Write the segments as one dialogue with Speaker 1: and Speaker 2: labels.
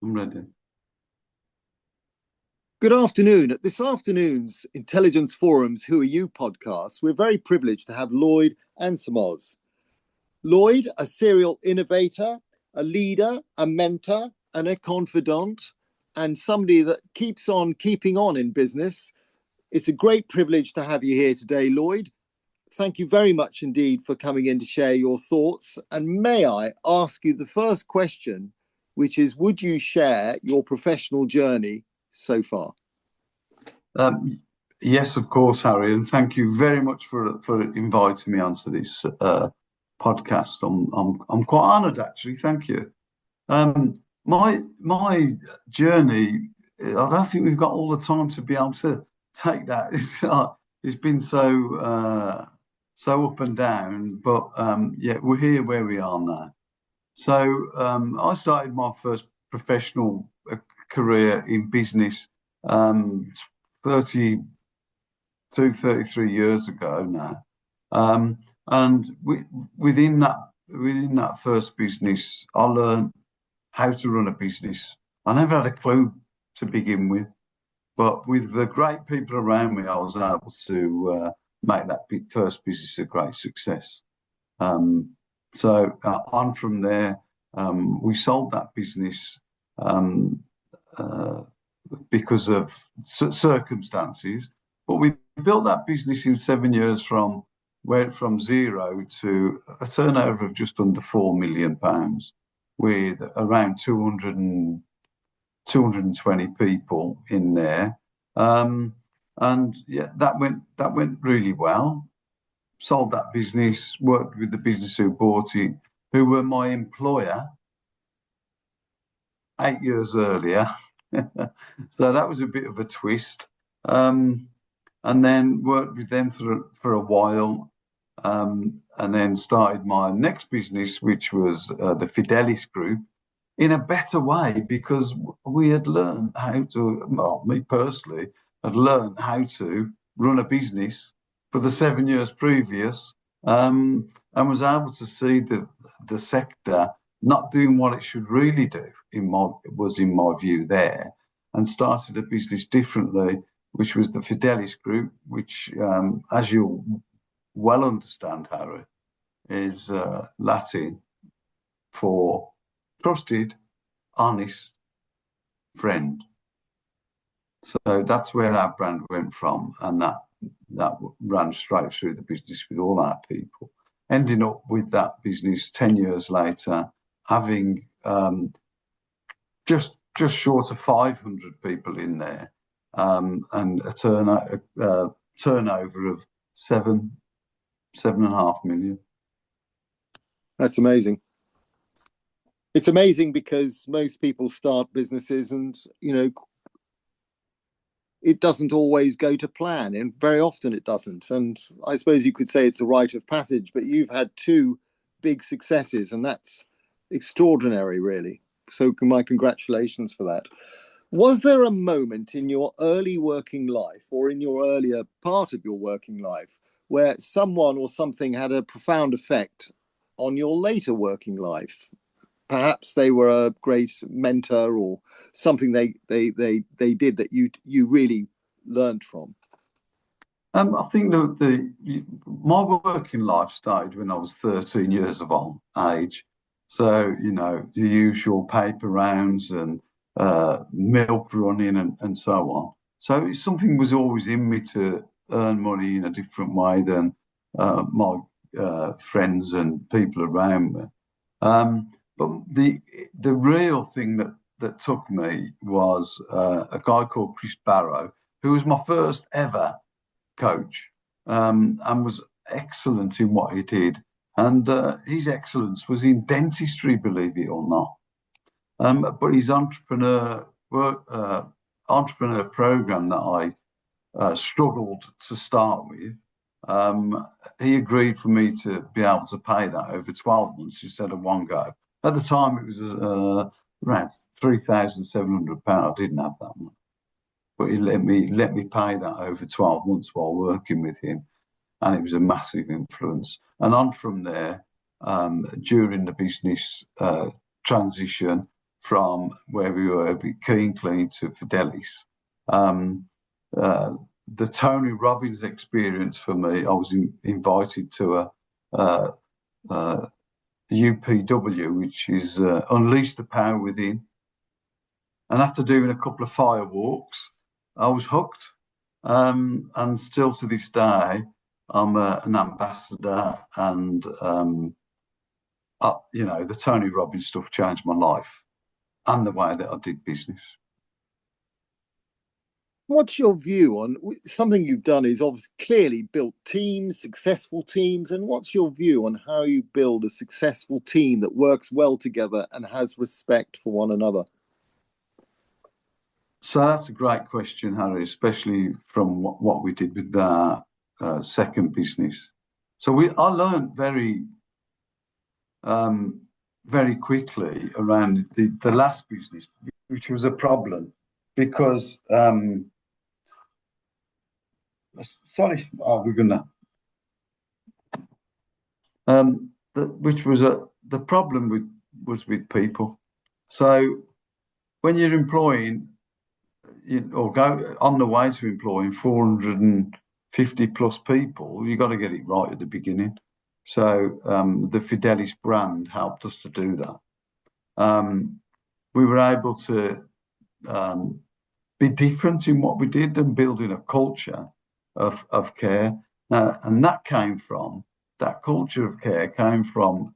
Speaker 1: I'm ready.
Speaker 2: Good afternoon. At this afternoon's Intelligence Forum's Who Are You podcast, we're very privileged to have Lloyd Ansermoz. Lloyd, a serial innovator, a leader, a mentor, and a confidant, and somebody that keeps on keeping on in business. It's a great privilege to have you here today, Lloyd. Thank you very much indeed for coming in to share your thoughts. And may I ask you the first question, which is, would you share your professional journey so far?
Speaker 1: Um, yes, of course, Harry, and thank you very much for inviting me onto this podcast. I'm quite honoured, actually. Thank you. My journey. I don't think we've got all the time to be able to take that. It's been so up and down, but yeah, we're here where we are now. So I started my first professional career in business 33 years ago now. And within that first business, I learned how to run a business. I never had a clue to begin with, but with the great people around me, I was able to make that first business a great success. So on from there, we sold that business because of circumstances, but we built that business in 7 years from zero to a turnover of just under £4 million, with around 220 people in there. And yeah, that went really well. Sold that business, worked with the business who bought it, who were my employer 8 years earlier. So that was a bit of a twist. And then worked with them for a while, and then started my next business, which was the Fidelis Group, in a better way, because we had learned how to, well, me personally, had learned how to run a business for the 7 years previous, and was able to see the sector not doing what it should really do, in my view there, and started a business differently, which was the Fidelis Group, which, as you'll well understand, Harry, is Latin for trusted, honest friend. So that's where our brand went from, and that ran straight through the business with all our people. Ending up with that business 10 years later, having just short of 500 people in there, and a turnover of 7.5 million.
Speaker 2: That's amazing. It's amazing because most people start businesses and, it doesn't always go to plan, and very often it doesn't. And I suppose you could say it's a rite of passage, but you've had two big successes, and that's extraordinary, really. So my congratulations for that. Was there a moment in your early working life, or in your earlier part of your working life, where someone or something had a profound effect on your later working life? Perhaps they were a great mentor, or something they did that you really learned from.
Speaker 1: I think my working life started when I was 13 years of age. So, the usual paper rounds and milk running and so on. So something was always in me to earn money in a different way than my friends and people around me. But the real thing that took me was a guy called Chris Barrow, who was my first ever coach, and was excellent in what he did. And his excellence was in dentistry, believe it or not. But his entrepreneur program that I struggled to start with, he agreed for me to be able to pay that over 12 months instead of one go. At the time, it was around £3,700. I didn't have that much, but he let me pay that over 12 months while working with him, and it was a massive influence. And on from there, during the business transition from where we were, Keen Clean to Fidelis. The Tony Robbins experience for me, I was invited to a UPW, which is Unleash the Power Within. And after doing a couple of fire walks, I was hooked. And still to this day, I'm an ambassador, and the Tony Robbins stuff changed my life and the way that I did business.
Speaker 2: What's your view on something you've done is obviously clearly built teams, successful teams, and what's your view on how you build a successful team that works well together and has respect for one another?
Speaker 1: So that's a great question, Harry, especially from what we did with our second business. So I learned very quickly around the last business, which was a problem because the problem was with people. So when you're employing, or go on the way to employing 450 plus people, you've got to get it right at the beginning. So the Fidelis brand helped us to do that. We were able to be different in what we did and building a culture of care. And that culture of care came from,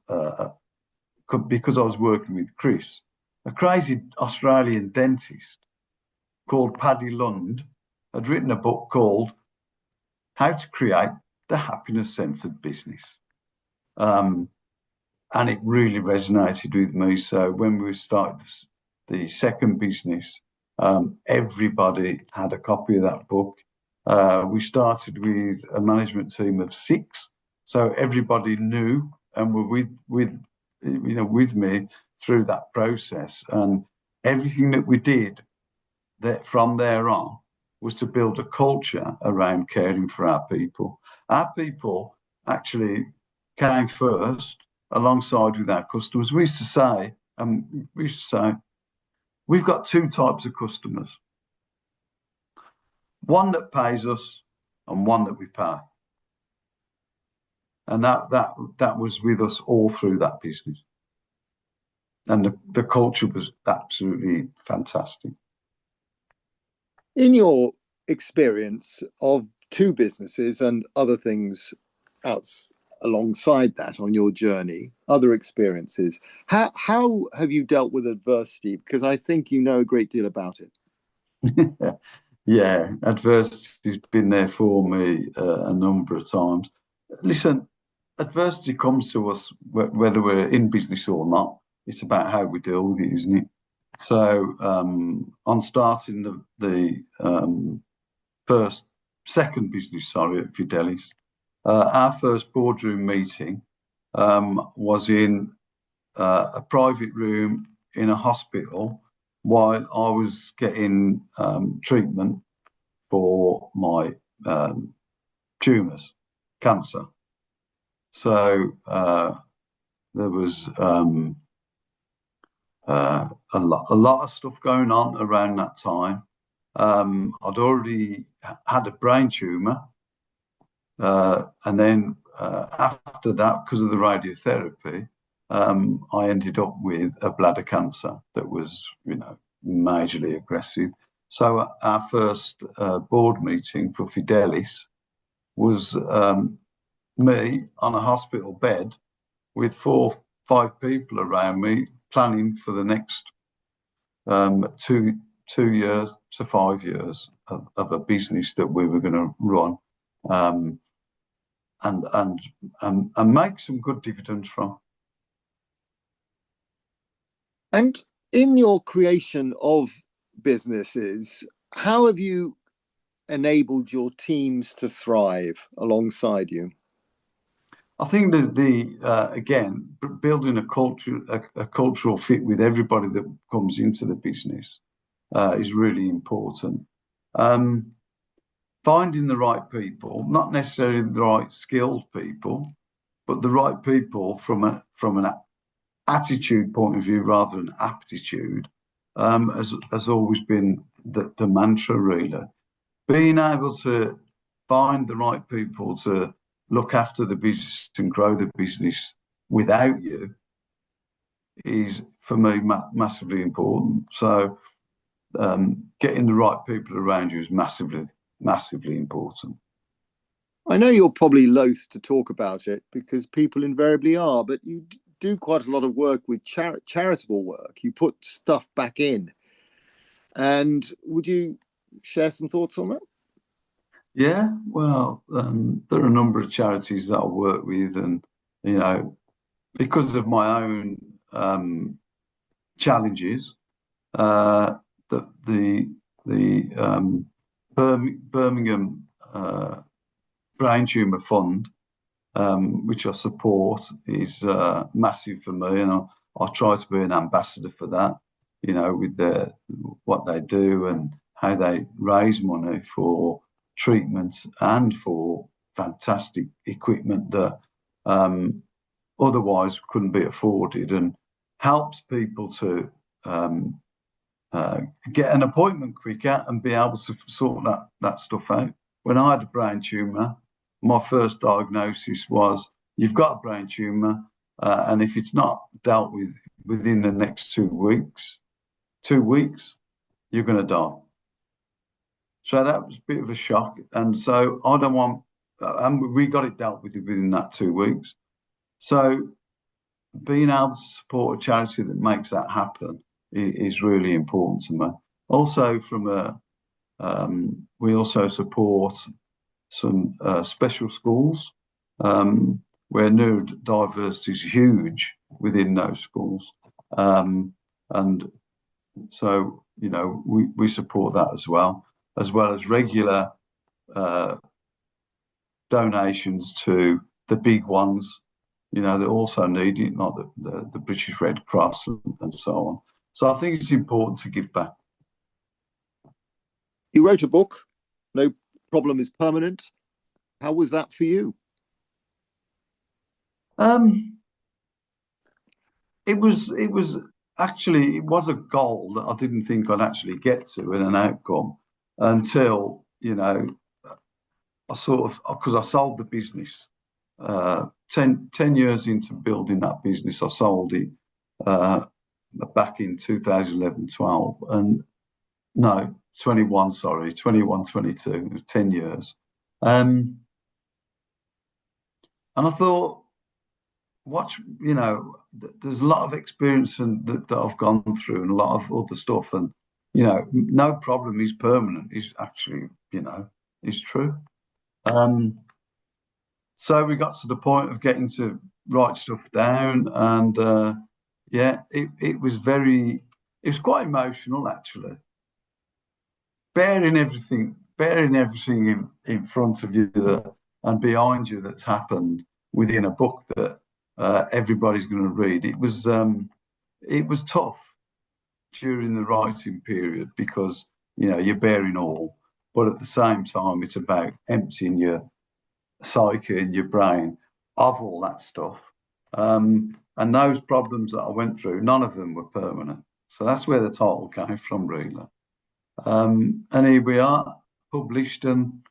Speaker 1: because I was working with Chris, a crazy Australian dentist called Paddy Lund had written a book called How to Create the Happiness-Centered Business. And it really resonated with me. So when we started the second business, everybody had a copy of that book. We started with a management team of 6, so everybody knew and were with me through that process. And everything that we did from there on was to build a culture around caring for our people. Our people actually came first alongside with our customers. We used to say, we've got 2 types of customers. One that pays us and one that we pay. And that was with us all through that business. And the culture was absolutely fantastic.
Speaker 2: In your experience of 2 businesses and other things alongside that on your journey, other experiences, how have you dealt with adversity? Because I think you know a great deal about it.
Speaker 1: Yeah, adversity's been there for me a number of times. Listen, adversity comes to us whether we're in business or not. It's about how we deal with it, isn't it? So on starting the second business, at Fidelis, our first boardroom meeting was in a private room in a hospital while I was getting treatment for my tumours, cancer. So there was a lot of stuff going on around that time. I'd already had a brain tumour, and then after that, because of the radiotherapy, I ended up with a bladder cancer that was, majorly aggressive. So our first board meeting for Fidelis was me on a hospital bed with 4 or 5 people around me, planning for the next 2 years to 5 years of a business that we were going to run, and make some good dividends from.
Speaker 2: And in your creation of businesses, how have you enabled your teams to thrive alongside you?
Speaker 1: I think that again, building a cultural fit with everybody that comes into the business is really important. Finding the right people, not necessarily the right skilled people, but the right people from an attitude point of view rather than aptitude, has always been the mantra, really. Being able to find the right people to look after the business and grow the business without you is, for me, massively important. So getting the right people around you is massively, massively important.
Speaker 2: I know you're probably loath to talk about it because people invariably are, but you do quite a lot of work with charitable work. You put stuff back in. And would you share some thoughts on that?
Speaker 1: Yeah, well, there are a number of charities that I work with, and because of my own challenges, the Birmingham Brain Tumour Fund, which I support, is massive for me, and I try to be an ambassador for that. With what they do and how they raise money for treatments and for fantastic equipment that otherwise couldn't be afforded, and helps people to get an appointment quicker and be able to sort that stuff out. When I had a brain tumour, my first diagnosis was, you've got a brain tumour, and if it's not dealt with within the next 2 weeks, you're going to die. So that was a bit of a shock. And so I don't want, and we got it dealt with within that 2 weeks. So being able to support a charity that makes that happen is really important to me. Also, we also support some special schools where neurodiversity is huge within those schools, and so we support that as well as regular donations to the big ones, that also need it, like the British Red Cross and so on. So I think it's important to give back.
Speaker 2: You wrote a book, No Problem is Permanent. How was that for you?
Speaker 1: It was actually, it was a goal that I didn't think I'd actually get to, and an outcome, until I sort of, because I sold the business 10 years into building that business. I sold it back in 2011-12, and no, 21, sorry, 21-22, it was 10 years. And I thought, there's a lot of experience that I've gone through and a lot of other stuff, and no problem is permanent is actually, is true. So we got to the point of getting to write stuff down, and it was quite emotional, actually. Bearing everything in front of you and behind you that's happened within a book that everybody's going to read. It was tough during the writing period because you're bearing all, but at the same time it's about emptying your psyche and your brain of all that stuff. And those problems that I went through, none of them were permanent. So that's where the title came from, really. And here we are, published, and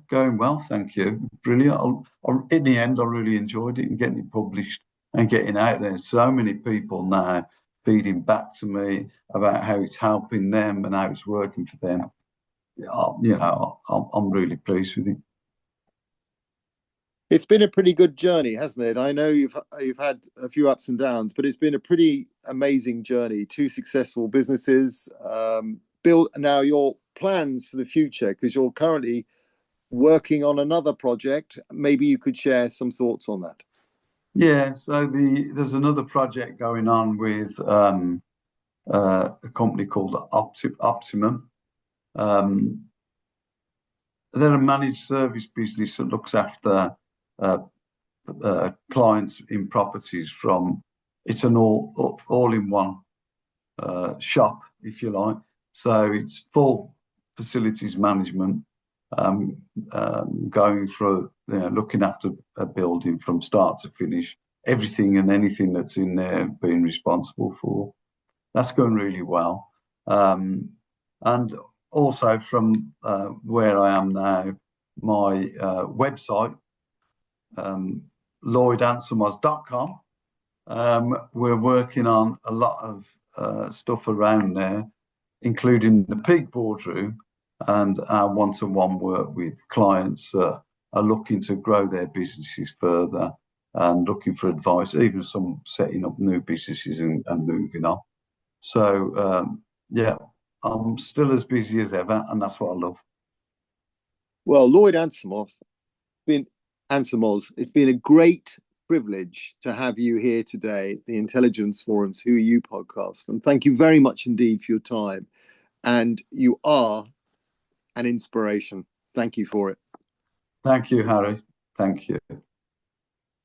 Speaker 1: going well, thank you. Brilliant. In the end, I really enjoyed it, and getting it published and getting out there. So many people now feeding back to me about how it's helping them and how it's working for them. I'm really pleased with it.
Speaker 2: It's been a pretty good journey, hasn't it? I know you've had a few ups and downs, but it's been a pretty amazing journey. 2 successful businesses. Build now your plans for the future, because you're currently working on another project. Maybe you could share some thoughts on that.
Speaker 1: Yeah, so there's another project going on with a company called Optimum. They're a managed service business that looks after clients in properties it's an all-in-one shop, if you like. So it's full facilities management, going through, looking after a building from start to finish, everything and anything that's in there being responsible for. That's going really well. And also from where I am now, my website, LloydAnsermoz.com. We're working on a lot of stuff around there, including the peak boardroom and our one-to-one work with clients that are looking to grow their businesses further and looking for advice, even some setting up new businesses and moving on. So, yeah, I'm still as busy as ever, and that's what I love.
Speaker 2: Well, Lloyd Ansermoz, it's been a great privilege to have you here today, the Intelligence Forum's Who Are You podcast. And thank you very much indeed for your time. And you are an inspiration. Thank you for it.
Speaker 1: Thank you, Harry. Thank you.